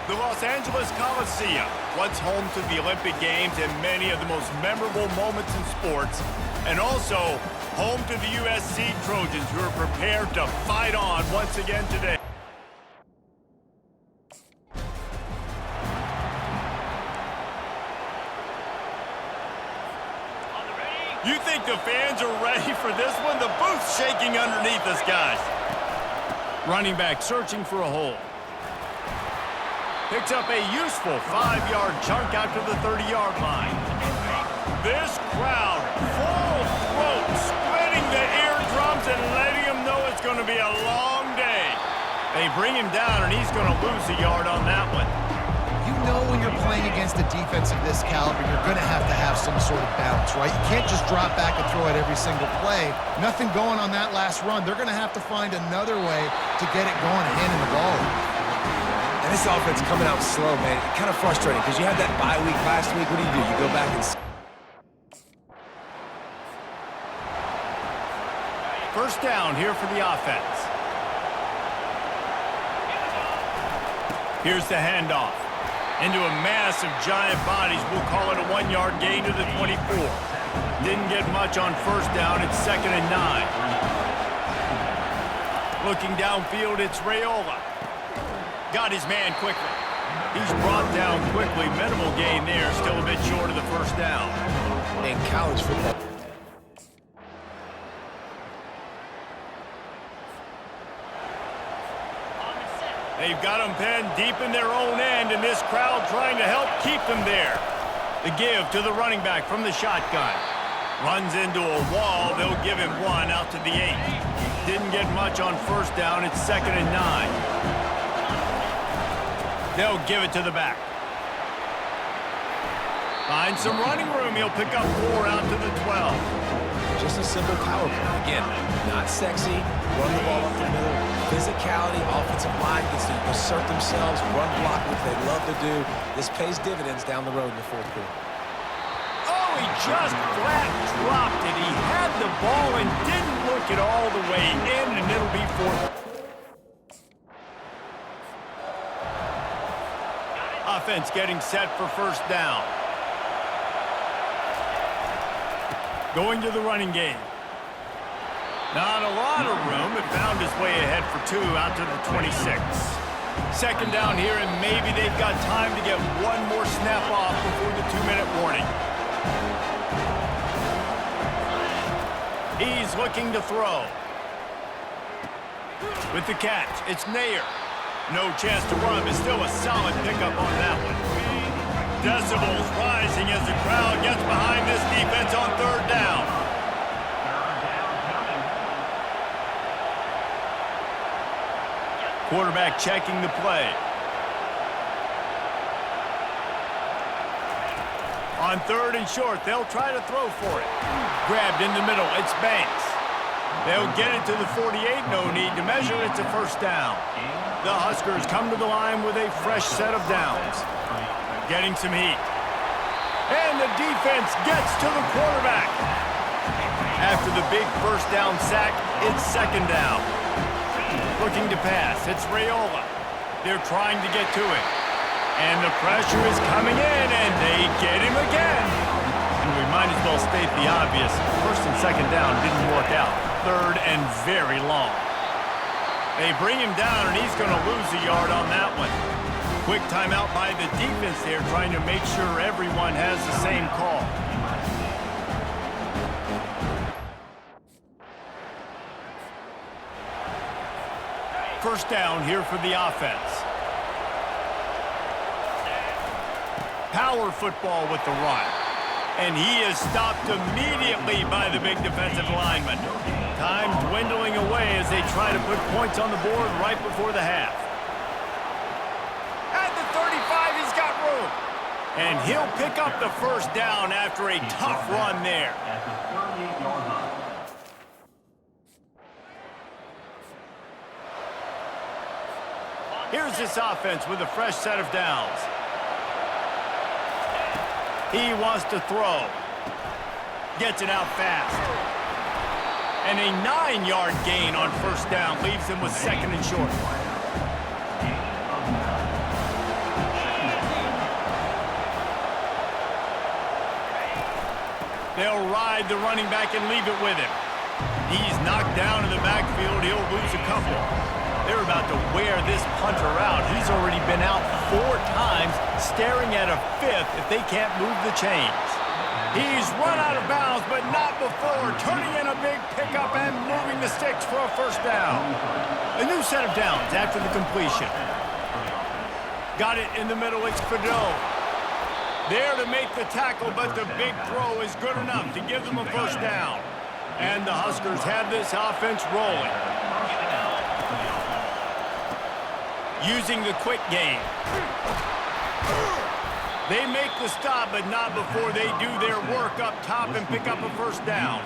The Los Angeles Coliseum, once home to the Olympic Games and many of the most memorable moments in sports, and also home to the USC Trojans, who are prepared to fight on once again today. You think the fans are ready for this one? The booth's shaking underneath us, guys. Running back searching for a hole. Picks up a useful 5-yard chunk out to the 30-yard line. This crowd, full throat, splitting the eardrums and letting him know it's going to be a long day. They bring him down, and he's going to lose a yard on that one. You know when you're playing against a defense of this caliber, you're going to have some sort of balance, right? You can't just drop back and throw it every single play. Nothing going on that last run. They're going to have to find another way to get it going and handing the ball. And this offense coming out slow, man. Kind of frustrating because you had that bye week last week. What do? You go back and... First down here for the offense. Here's the handoff. Into a mass of giant bodies. We'll call it a 1-yard gain to the 24. Didn't get much on first down. It's 2nd and 9. Looking downfield, it's Raiola. Got his man quickly. He's brought down quickly. Minimal gain there. Still a bit short of the first down. In college football. They've got them penned deep in their own end, and this crowd trying to help keep them there. The give to the running back from the shotgun. Runs into a wall. They'll give him one out to the 8. Didn't get much on first down. It's 2nd and 9. They'll give it to the back. Find some running room. He'll pick up 4 out to the 12. Just a simple power play. Again, not sexy. Run the ball up the middle. Physicality, offensive line gets to assert themselves, run block, which they love to do. This pays dividends down the road in the fourth quarter. Oh, he just flat dropped it. He had the ball and didn't look it all the way in, and it'll be fourth. Offense getting set for first down. Going to the running game. Not a lot of room. It found its way ahead for 2 out to the 26. Second down here, and maybe they've got time to get one more snap off before the 2-minute warning. He's looking to throw. With the catch, it's Nair. No chance to run, but still a solid pickup on that one. Decibels rising as the crowd gets behind this defense on third down. Quarterback checking the play. On 3rd and short, they'll try to throw for it. Grabbed in the middle, it's Banks. They'll get it to the 48, no need to measure, it's a first down. The Huskers come to the line with a fresh set of downs. Getting some heat. And the defense gets to the quarterback. After the big first down sack, it's 2nd down. Looking to pass, it's Raiola. They're trying to get to it. And the pressure is coming in, and they get him again. And we might as well state the obvious. First and 2nd down didn't work out. 3rd and very long. They bring him down, and he's going to lose a yard on that one. Quick timeout by the defense there, trying to make sure everyone has the same call. First down here for the offense. Power football with the run. And he is stopped immediately by the big defensive lineman. Time dwindling away as they try to put points on the board right before the half. At the 35, he's got room. And he'll pick up the first down after a tough run there. Here's this offense with a fresh set of downs. He wants to throw. Gets it out fast. And a 9-yard gain on first down leaves him with 2nd and short. They'll ride the running back and leave it with him. He's knocked down in the backfield. He'll lose a couple. They're about to wear this punter out. He's already been out 4 times, staring at a 5th if they can't move the chains. He's run out of bounds, but not before turning in a big pickup and moving the sticks for a first down. A new set of downs after the completion. Got it in the middle. It's Fedot. There to make the tackle, but the big throw is good enough to give them a first down. And the Huskers have this offense rolling. Using the quick game. They make the stop, but not before they do their work up top and pick up a first down.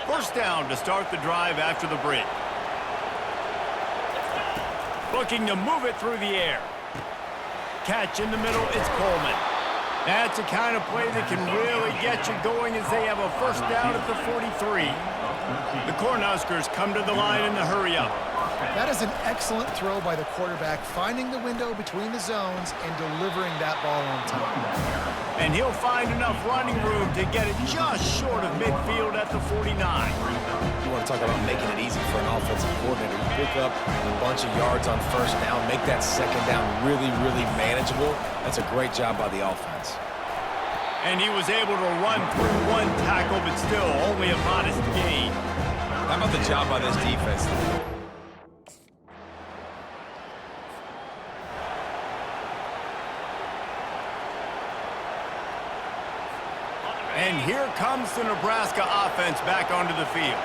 First down to start the drive after the break. Looking to move it through the air. Catch in the middle, it's Coleman. That's the kind of play that can really get you going as they have a first down at the 43. The Cornhuskers come to the line in the hurry-up. That is an excellent throw by the quarterback, finding the window between the zones and delivering that ball on time. And he'll find enough running room to get it just short of midfield at the 49. You want to talk about making it easy for an offensive coordinator. You pick up a bunch of yards on first down, make that second down really, really manageable. That's a great job by the offense. And he was able to run through 1 tackle, but still only a modest gain. How about the job by this defense? And here comes the Nebraska offense back onto the field.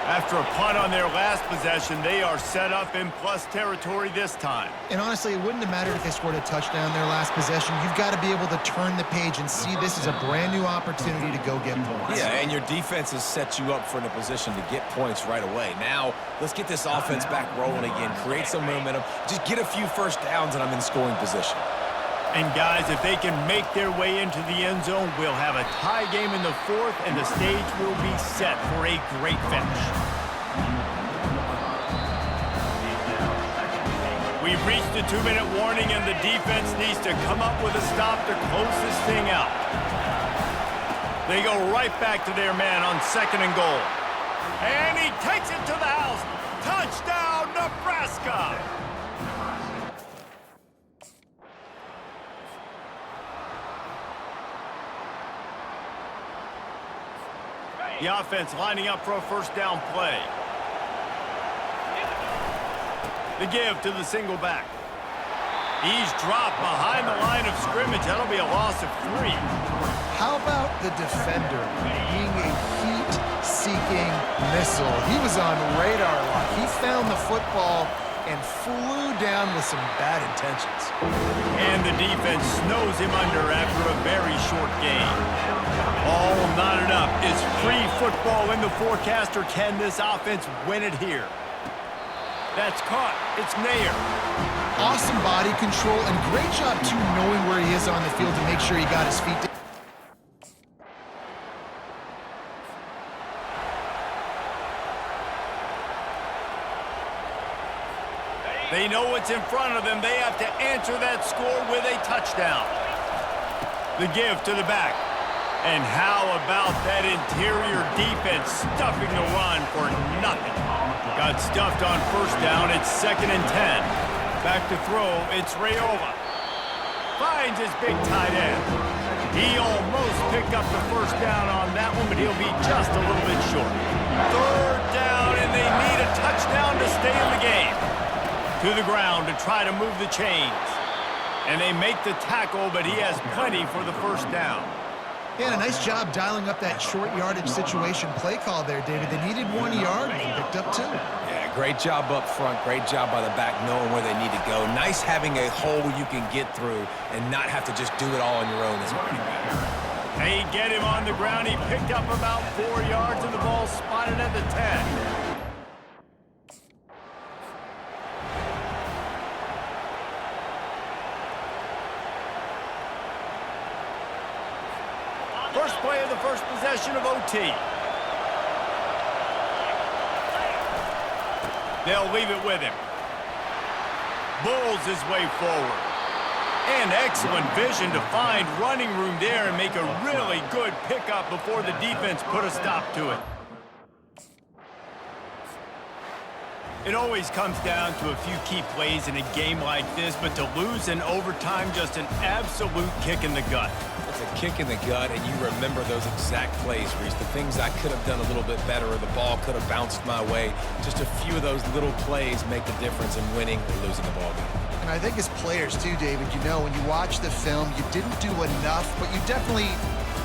After a punt on their last possession, they are set up in plus territory this time. And honestly, it wouldn't have mattered if they scored a touchdown their last possession. You've got to be able to turn the page and see this as a brand new opportunity to go get points. Yeah, and your defense has set you up for a position to get points right away. Now, let's get this offense back rolling again, create some momentum, just get a few first downs, and I'm in scoring position. And guys, if they can make their way into the end zone, we'll have a tie game in the 4th, and the stage will be set for a great finish. We've reached the 2-minute warning, and the defense needs to come up with a stop to close this thing out. They go right back to their man on 2nd and goal. And he takes it to the house. Touchdown, Nebraska! The offense lining up for a first down play. The give to the single back. He's dropped behind the line of scrimmage. That'll be a loss of 3. How about the defender being a heat-seeking missile? He was on radar lock. He found the football and flew down with some bad intentions. And the defense snows him under after a very short game. All knotted up. Is free football in the forecast, or can this offense win it here? That's caught. It's Nair. Awesome body control and great job, too, knowing where he is on the field to make sure he got his feet down. They know what's in front of them. They have to answer that score with a touchdown. The give to the back. And how about that interior defense stuffing the run for nothing? Got stuffed on first down. It's 2nd and 10. Back to throw. It's Raiola. Finds his big tight end. He almost picked up the first down on that one, but he'll be just a little bit short. 3rd down, and they need a touchdown to stay in the game. To the ground to try to move the chains. And they make the tackle, but he has plenty for the first down. Yeah, and a nice job dialing up that short yardage situation play call there, David. They needed 1 yard, and they picked up 2. Yeah, great job up front. Great job by the back knowing where they need to go. Nice having a hole you can get through and not have to just do it all on your own as a running back. They get him on the ground. He picked up about 4 yards, and the ball spotted at the 10. first play of the first possession of OT. They'll leave it with him. Bulls his way forward. And excellent vision to find running room there and make a really good pickup before the defense put a stop to it. It always comes down to a few key plays in a game like this, but to lose in overtime, just an absolute kick in the gut. It's a kick in the gut, and you remember those exact plays, Reese. The things I could have done a little bit better, or the ball could have bounced my way. Just a few of those little plays make the difference in winning or losing the ball game. And I think as players too, David, you know, when you watch the film, you didn't do enough, but you definitely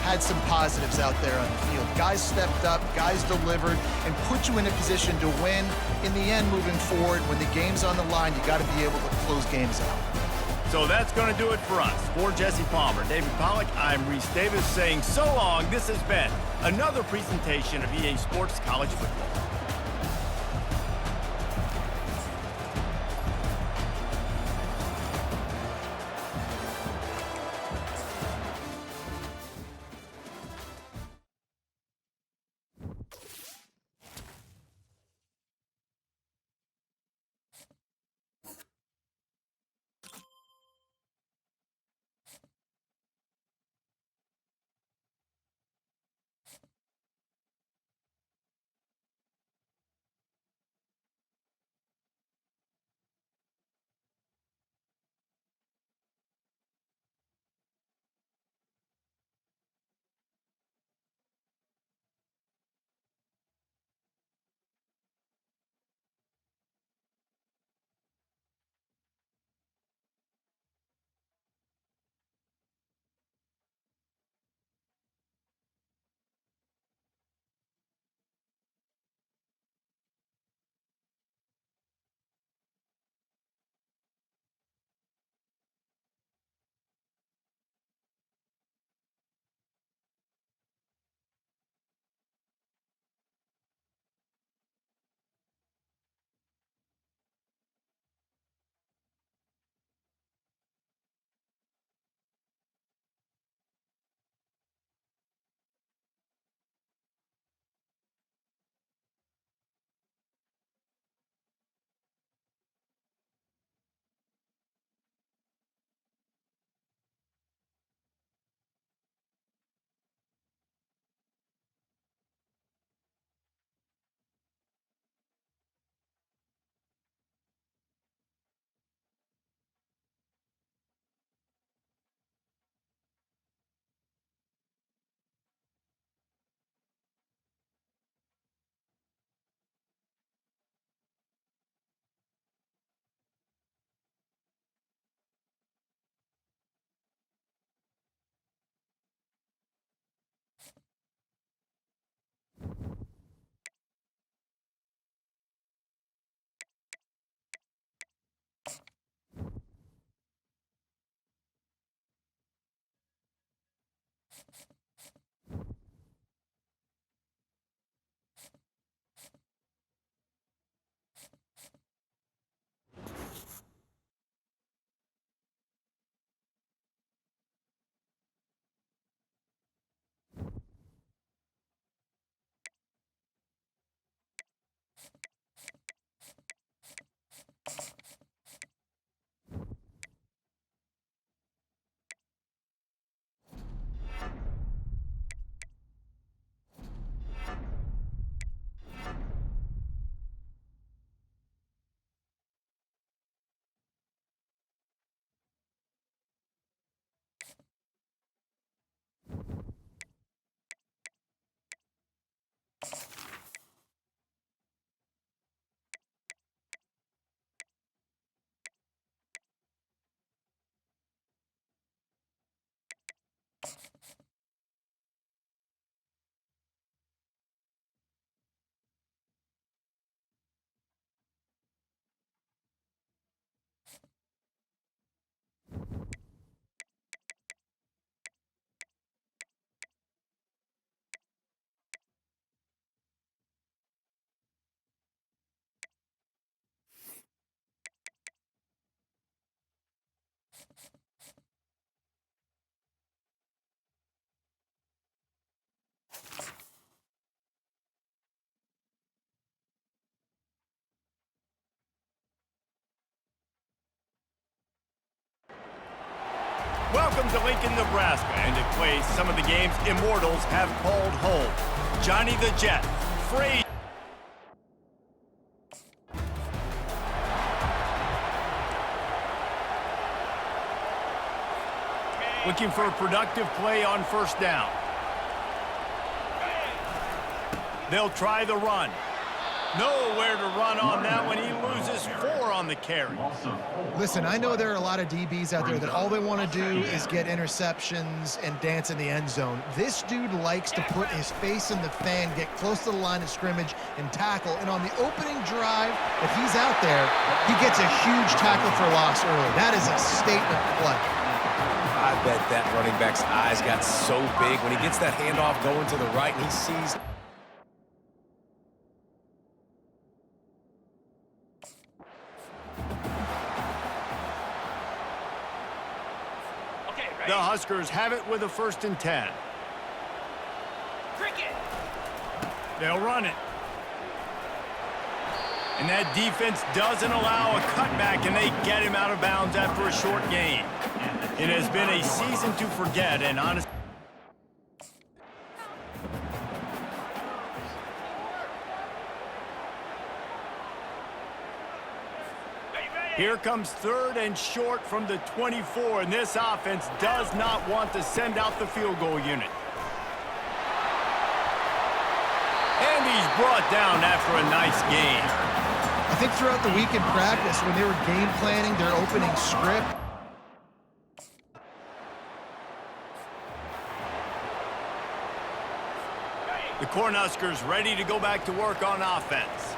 had some positives out there on the field. Guys stepped up, guys delivered, and put you in a position to win. In the end, moving forward, when the game's on the line, you got to be able to close games out. So that's going to do it for us. For Jesse Palmer, David Pollack, I'm Reese Davis saying so long. This has been another presentation of EA Sports College Football. Welcome to Lincoln, Nebraska, and to play some of the games Immortals have called home. Johnny the Jet, Frazier. Looking for a productive play on first down. They'll try the run. Nowhere to run on that one. He loses 4 on the carry. Listen, I know there are a lot of DBs out there that all they want to do is get interceptions and dance in the end zone. This dude likes to put his face in the fan, get close to the line of scrimmage, and tackle. And on the opening drive that he's out there, he gets a huge tackle for loss early. That is a statement play. I bet that running back's eyes got so big when he gets that handoff going to the right and he sees... The Huskers have it with a 1st and 10. They'll run it. And that defense doesn't allow a cutback, and they get him out of bounds after a short gain. It has been a season to forget, and honestly... Here comes 3rd and short from the 24, and this offense does not want to send out the field goal unit. And he's brought down after a nice gain. I think throughout the week in practice, when they were game planning their opening script, the Cornhuskers ready to go back to work on offense.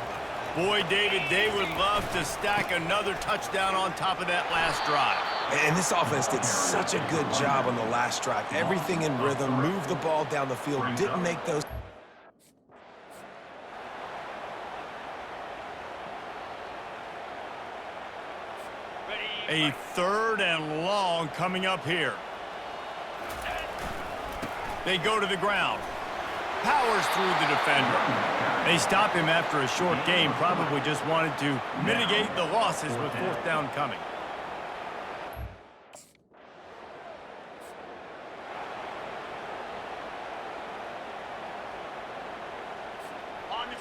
Boy, David, they would love to stack another touchdown on top of that last drive. And this offense did such a good job on the last drive. Everything in rhythm, moved the ball down the field, didn't make those... A 3rd and long coming up here. They go to the ground. Powers through the defender. They stop him after a short game. Probably just wanted to mitigate the losses with 4th down coming.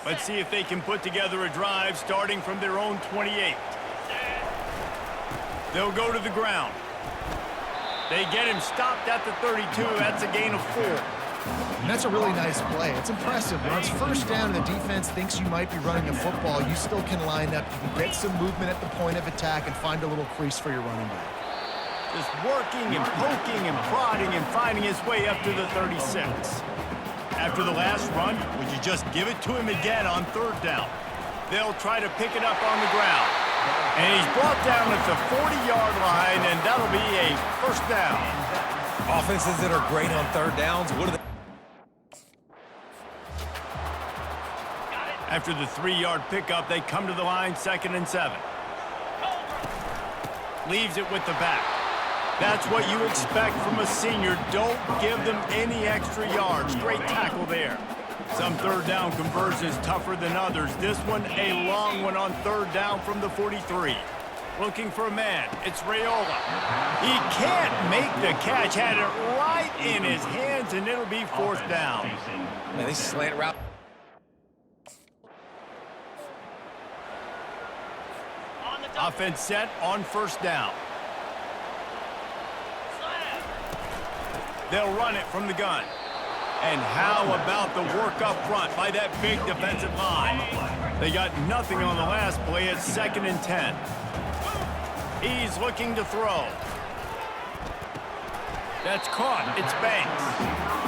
Let's see if they can put together a drive starting from their own 28. They'll go to the ground. They get him stopped at the 32. That's a gain of 4. and that's a really nice play. It's impressive. When it's first down and the defense thinks you might be running the football, you still can line up. You can get some movement at the point of attack and find a little crease for your running back. Just working and poking and prodding and finding his way up to the 36. After the last run, would you just give it to him again on 3rd down? They'll try to pick it up on the ground. And he's brought down at the 40-yard line, and that'll be a 1st down. Offenses that are great on 3rd downs, what are they? After the 3-yard pickup, they come to the line, 2nd and 7. Leaves it with the back. That's what you expect from a senior. Don't give them any extra yards. Great tackle there. Some 3rd down conversions tougher than others. This one, a long one on 3rd down from the 43. Looking for a man. It's Raiola. He can't make the catch. Had it right in his hands, and it'll be 4th down. Man, they slant route. Offense set on 1st down. They'll run it from the gun. And how about the work up front by that big defensive line? They got nothing on the last play. It's 2nd and 10. He's looking to throw. That's caught. It's Banks.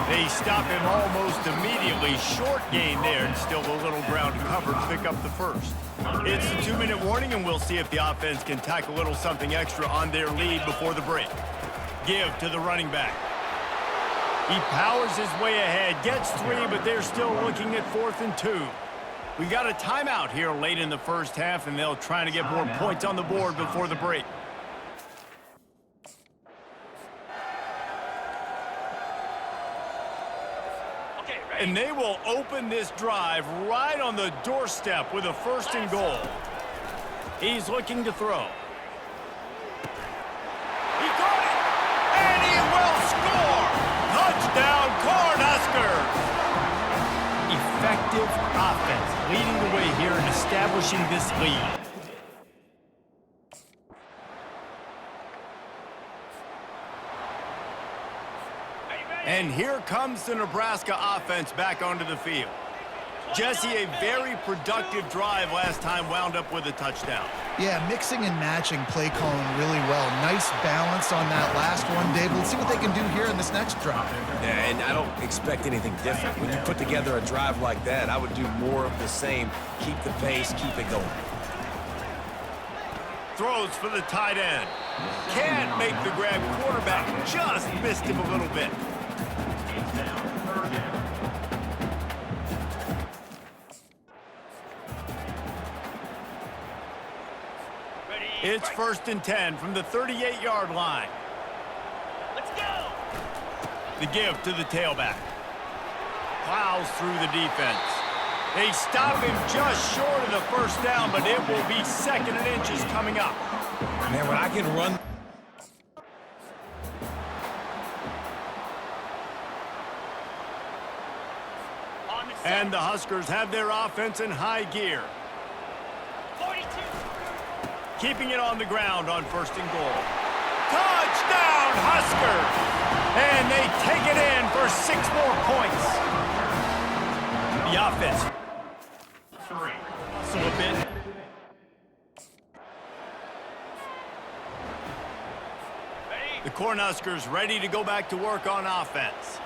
They stop him almost immediately. Short gain there, and still a little ground cover to pick up the 1st. It's a 2-minute warning, and we'll see if the offense can tack a little something extra on their lead before the break. Give to the running back. He powers his way ahead, gets 3, but they're still looking at 4th and 2. We got a timeout here late in the first half, and they'll try to get more points on the board before the break. And they will open this drive right on the doorstep with a 1st and goal. He's looking to throw. He got it! And productive offense, leading the way here and establishing this lead. And here comes the Nebraska offense back onto the field. Jesse, a very productive drive last time wound up with a touchdown. Yeah, mixing and matching play calling really well. Nice balance on that last one, David. Let's see what they can do here in this next drive. Yeah, and I don't expect anything different. When you put together a drive like that, I would do more of the same. Keep the pace, keep it going. Throws for the tight end. Can't make the grab. Quarterback just missed him a little bit. It's 1st and 10 from the 38-yard line. Let's go! The give to the tailback. Plows through the defense. They stop him just short of the first down, but it will be 2nd and inches coming up. Man, when I can run... And the Huskers have their offense in high gear. 42. Keeping it on the ground on 1st and goal. Touchdown, Huskers! And they take it in for 6 more points. The offense. So a bit. The Cornhuskers ready to go back to work on offense.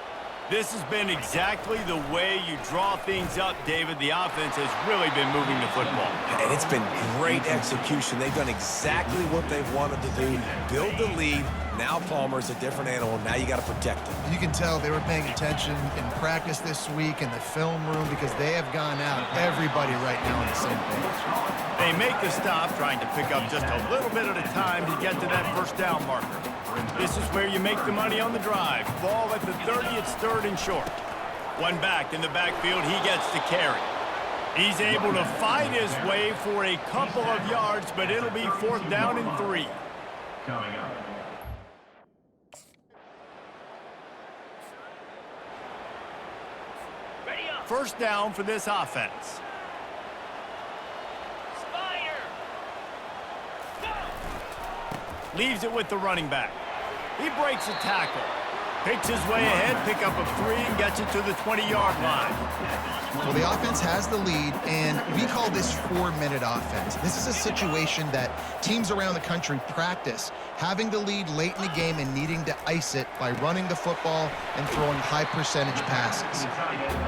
This has been exactly the way you draw things up, David. The offense has really been moving the football. And it's been great execution. They've done exactly what they've wanted to do. Build the lead. Now Palmer's a different animal. Now you got to protect him. You can tell they were paying attention in practice this week in the film room because they have gone out, everybody right now on the same page. They make the stop, trying to pick up just a little bit at a time to get to that first down marker. This is where you make the money on the drive. Ball at the 30, it's 3rd and short. One back in the backfield, he gets to carry. He's able to fight his way for a couple of yards, but it'll be 4th down and 3. Coming up. Ready up. 1st down for this offense. Spider. Go. Leaves it with the running back. He breaks a tackle. Picks his way ahead, pick up a 3, and gets it to the 20-yard line. Well, the offense has the lead, and we call this 4-minute offense. This is a situation that teams around the country practice, having the lead late in the game and needing to ice it by running the football and throwing high-percentage passes.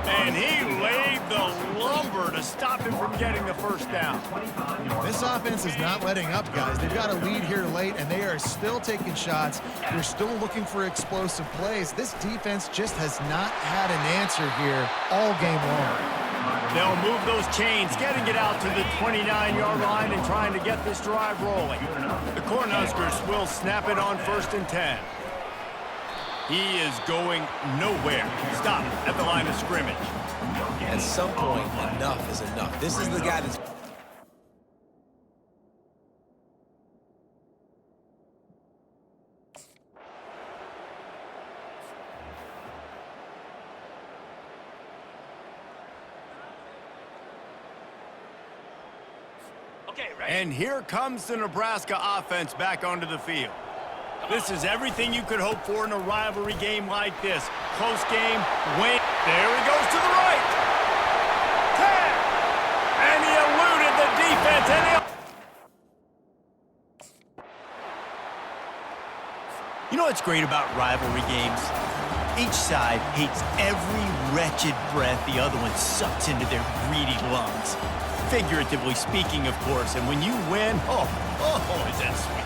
And he laid the lumber to stop him from getting the first down. This offense is not letting up, guys. They've got a lead here late, and they are still taking shots. They're still looking for explosive plays. This defense just has not had an answer here all game long. They'll move those chains, getting it out to the 29-yard line and trying to get this drive rolling. The Cornhuskers will snap it on 1st and 10. He is going nowhere. Stop at the line of scrimmage. At some point, enough is enough. This is the guy that's... Okay, ready. And here comes the Nebraska offense back onto the field. This is everything you could hope for in a rivalry game like this. Close game, win. There he goes to the right. 10. And he eluded the defense. And you know what's great about rivalry games? Each side hates every wretched breath the other one sucks into their greedy lungs. Figuratively speaking, of course. And when you win, oh, is that sweet.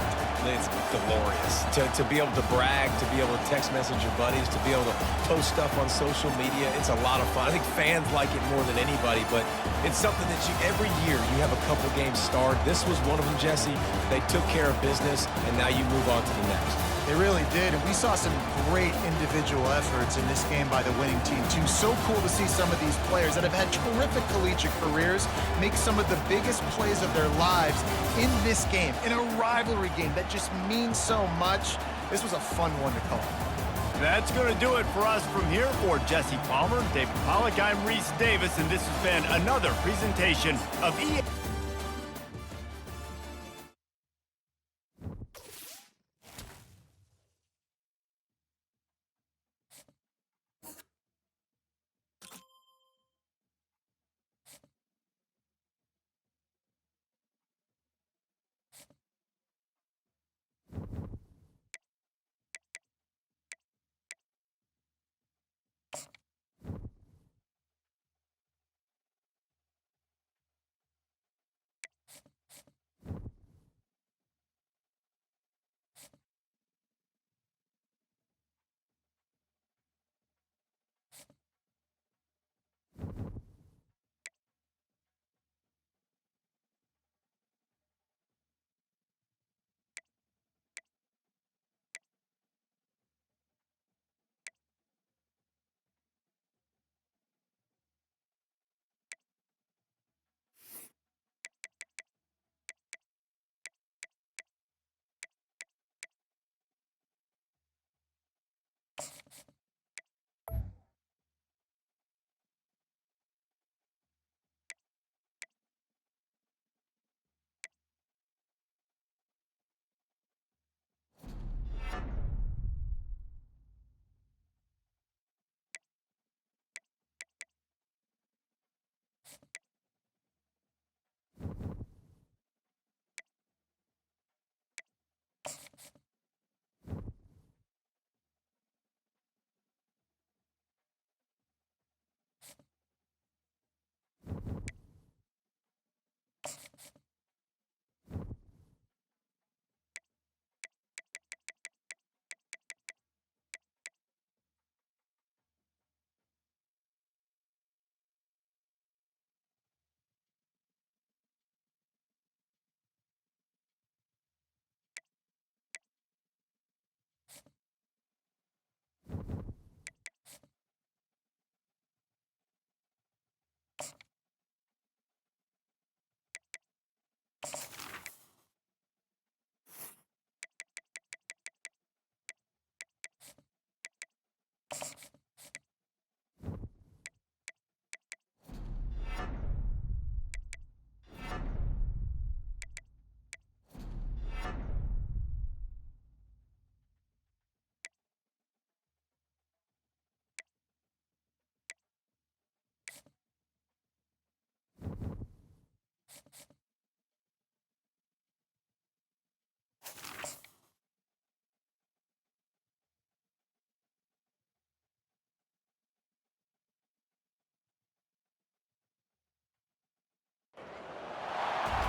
It's glorious. To be able to brag, to be able to text message your buddies, to be able to post stuff on social media, it's a lot of fun. I think fans like it more than anybody, but it's something that every year you have a couple games start. This was one of them, Jesse. They took care of business, and now you move on to the next. They really did, and we saw some great individual efforts in this game by the winning team, too. So cool to see some of these players that have had terrific collegiate careers make some of the biggest plays of their lives in this game, in a rivalry game that just means so much. This was a fun one to call. That's going to do it for us from here. For Jesse Palmer, David Pollack, I'm Reese Davis, and this has been another presentation of EA.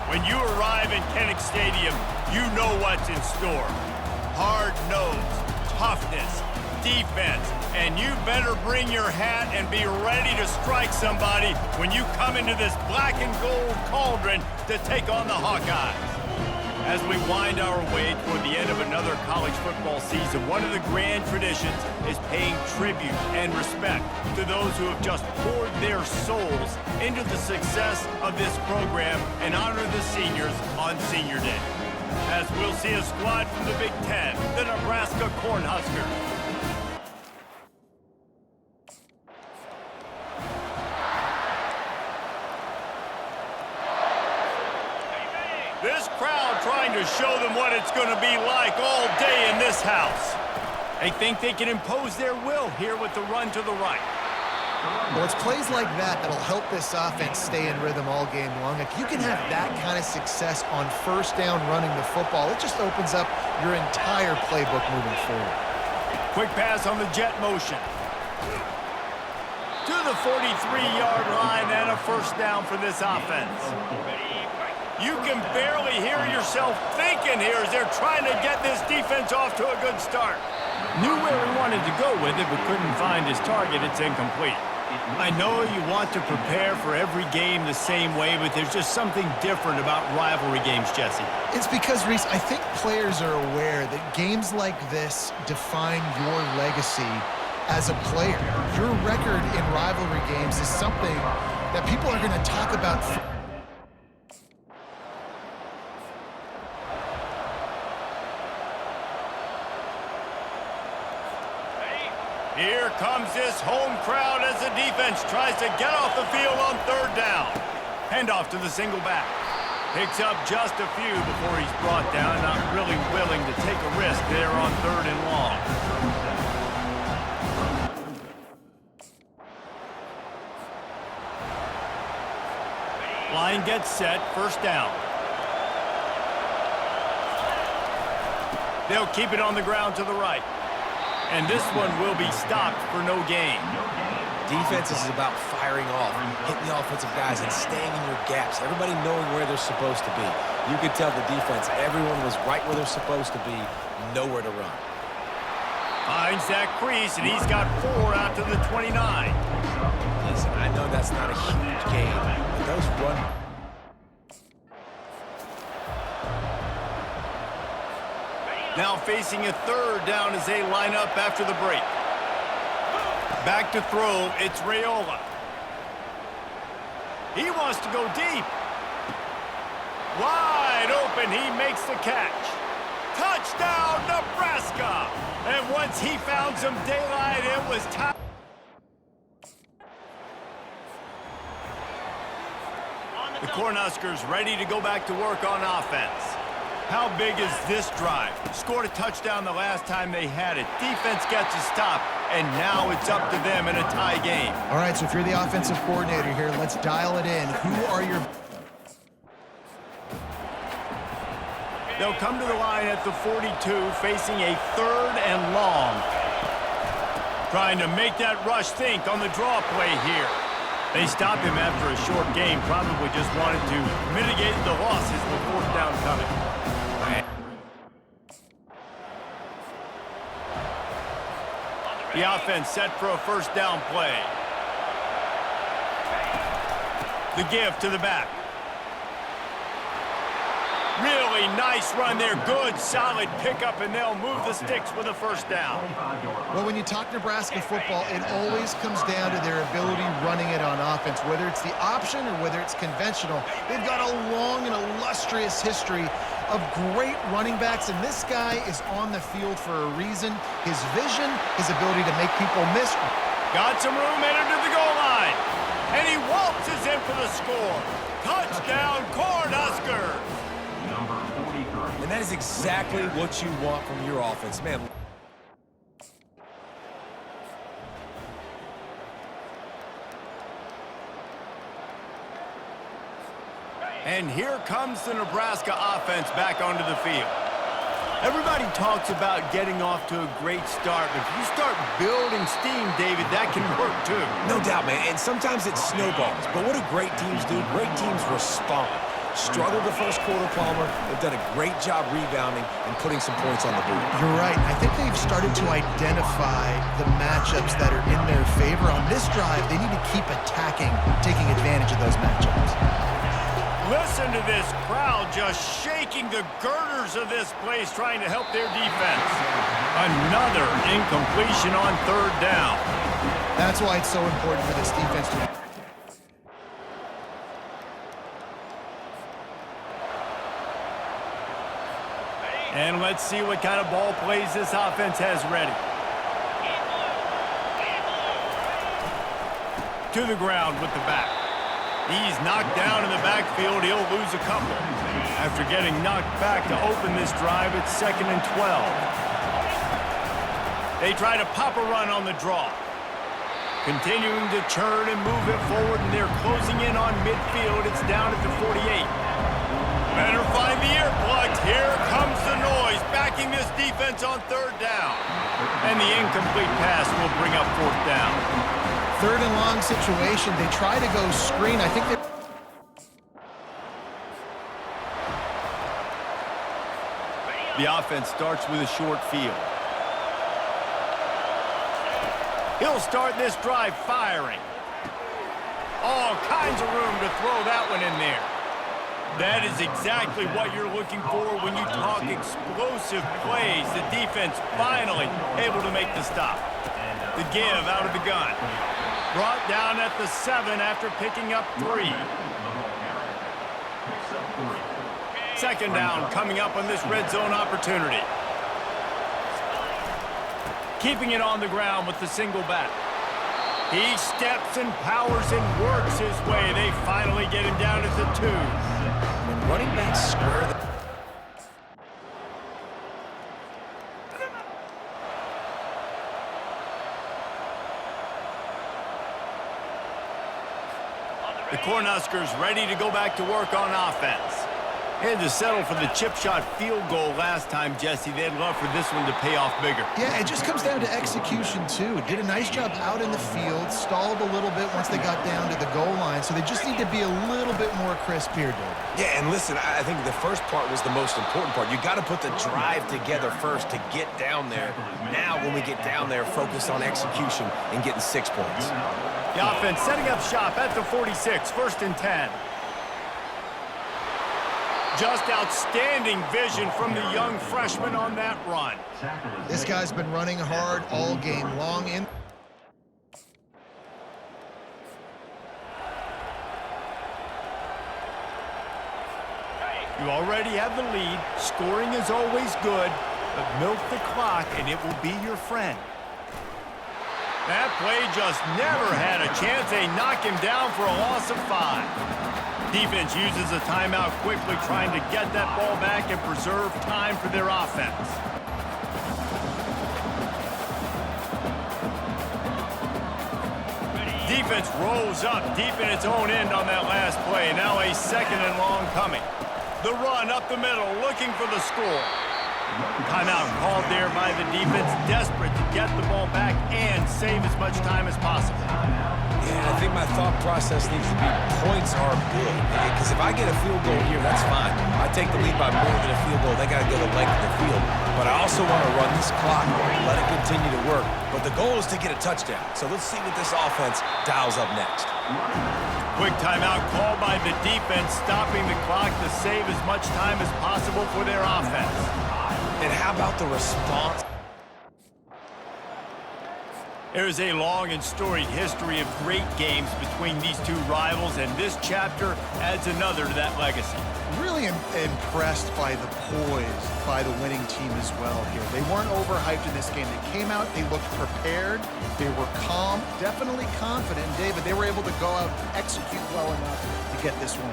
When you arrive in Kinnick Stadium, you know what's in store. Hard nose, toughness, defense, and you better bring your hat and be ready to strike somebody when you come into this black and gold cauldron to take on the Hawkeyes. As we wind our way toward the end of another college football season, one of the grand traditions is paying tribute and respect to those who have just poured their souls into the success of this program and honor the seniors on Senior Day. As we'll see a squad from the Big Ten, the Nebraska Cornhuskers. This crowd trying to show them what it's going to be like all day in this house. They think they can impose their will here with the run to the right. Well, it's plays like that that'll help this offense stay in rhythm all game long. If you can have that kind of success on first down running the football, it just opens up your entire playbook moving forward. Quick pass on the jet motion. To the 43-yard line and a first down for this offense. You can barely hear yourself thinking here as they're trying to get this defense off to a good start. Knew where he wanted to go with it, but couldn't find his target. It's incomplete. I know you want to prepare for every game the same way, but there's just something different about rivalry games, Jesse. It's because, Reese, I think players are aware that games like this define your legacy as a player. Your record in rivalry games is something that people are going to talk about. Here comes this home crowd as the defense tries to get off the field on third down. Handoff to the single back. Picks up just a few before he's brought down, not really willing to take a risk there on third and long. Line gets set, first down. They'll keep it on the ground to the right. And this one will be stopped for no gain. Defense is about firing off, hitting the offensive guys, and staying in your gaps. Everybody knowing where they're supposed to be. You could tell the defense, everyone was right where they're supposed to be, nowhere to run. Finds that crease, and he's got 4 out to the 29. Listen, I know that's not a huge gain, but those run... Now facing a third down as they line up after the break. Back to throw, it's Raiola. He wants to go deep. Wide open, he makes the catch. Touchdown, Nebraska! And once he found some daylight, it was time. The Cornhuskers ready to go back to work on offense. How big is this drive? Scored a touchdown the last time they had it. Defense gets a stop, and now it's up to them in a tie game. All right, so if you're the offensive coordinator here, let's dial it in. Who are your... They'll come to the line at the 42, facing a third and long. Trying to make that rush think on the draw play here. They stopped him after a short game, probably just wanted to mitigate the losses with fourth down coming. The offense set for a first down play. The give to the back. Really nice run there. Good, solid pickup, and they'll move the sticks with a first down. Well, when you talk Nebraska football, it always comes down to their ability running it on offense, whether it's the option or whether it's conventional. They've got a long and illustrious history of great running backs, and this guy is on the field for a reason. His vision, his ability to make people miss. Got some room, headed to the goal line. And he waltzes in for the score. Touchdown, Cornhuskers! And that is exactly what you want from your offense, man. And here comes the Nebraska offense back onto the field. Everybody talks about getting off to a great start, but if you start building steam, David, that can work too. No doubt, man, and sometimes it snowballs. But what do great teams do? Great teams respond. Struggled the first quarter, Palmer. They've done a great job rebounding and putting some points on the board. You're right. I think they've started to identify the matchups that are in their favor. On this drive, they need to keep attacking, taking advantage of those matchups. Listen to this crowd just shaking the girders of this place, trying to help their defense. Another incompletion on third down. That's why it's so important for this defense to... And let's see what kind of ball plays this offense has ready. To the ground with the back. He's knocked down in the backfield. He'll lose a couple. After getting knocked back to open this drive, it's 2nd and 12. They try to pop a run on the draw. Continuing to churn and move it forward, and they're closing in on midfield. It's down at the 48. Better find the earplugs. Here comes the noise, backing this defense on third down. And the incomplete pass will bring up fourth down. Third and long situation. They try to go screen. I think they... The offense starts with a short field. He'll start this drive firing. All kinds of room to throw that one in there. That is exactly what you're looking for when you talk explosive plays. The defense finally able to make the stop. The give out of the gun. Brought down at the 7 after picking up 3. Second down coming up on this red zone opportunity. keeping it on the ground with the single back. He steps and powers and works his way. They finally get him down at the 2. When running backs square the The Cornhuskers ready to go back to work on offense. They had to settle for the chip shot field goal last time, Jesse. They'd love for this one to pay off bigger. Yeah, it just comes down to execution, too. Did a nice job out in the field, stalled a little bit once they got down to the goal line, so they just need to be a little bit more crisp here, Dave. Yeah, and listen, I think the first part was the most important part. You got to put the drive together first to get down there. Now, when we get down there, focus on execution and getting 6 points. The offense setting up shop at the 46, 1st and 10. Just outstanding vision from the young freshman on that run. This guy's been running hard all game long. You already have the lead. Scoring is always good, but milk the clock and it will be your friend. That play just never had a chance. They knock him down for a loss of 5. Defense uses a timeout quickly, trying to get that ball back and preserve time for their offense. Defense rolls up deep in its own end on that last play. Now a 2nd and long coming. The run up the middle, looking for the score. Timeout called there by the defense, desperate to get the ball back and save as much time as possible. Yeah, I think my thought process needs to be points are good. Because if I get a field goal here, that's fine. I take the lead by more than a field goal. They got to go the length of the field. But I also want to run this clock, let it continue to work. But the goal is to get a touchdown. So let's see what this offense dials up next. Quick timeout called by the defense, stopping the clock to save as much time as possible for their offense. And how about the response? There's a long and storied history of great games between these two rivals, and this chapter adds another to that legacy. Really impressed by the poise by the winning team as well here. They weren't overhyped in this game. They came out, they looked prepared, they were calm, definitely confident. And David, they were able to go out and execute well enough to get this win.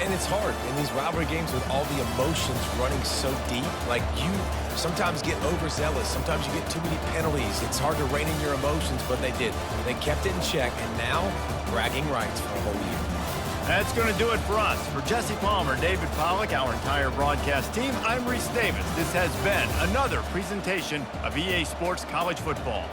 And it's hard in these rivalry games with all the emotions running so deep. Like, you sometimes get overzealous. Sometimes you get too many penalties. It's hard to rein in your emotions, but they did. They kept it in check, and now bragging rights for a whole year. That's going to do it for us. For Jesse Palmer, David Pollack, our entire broadcast team, I'm Reese Davis. This has been another presentation of EA Sports College Football.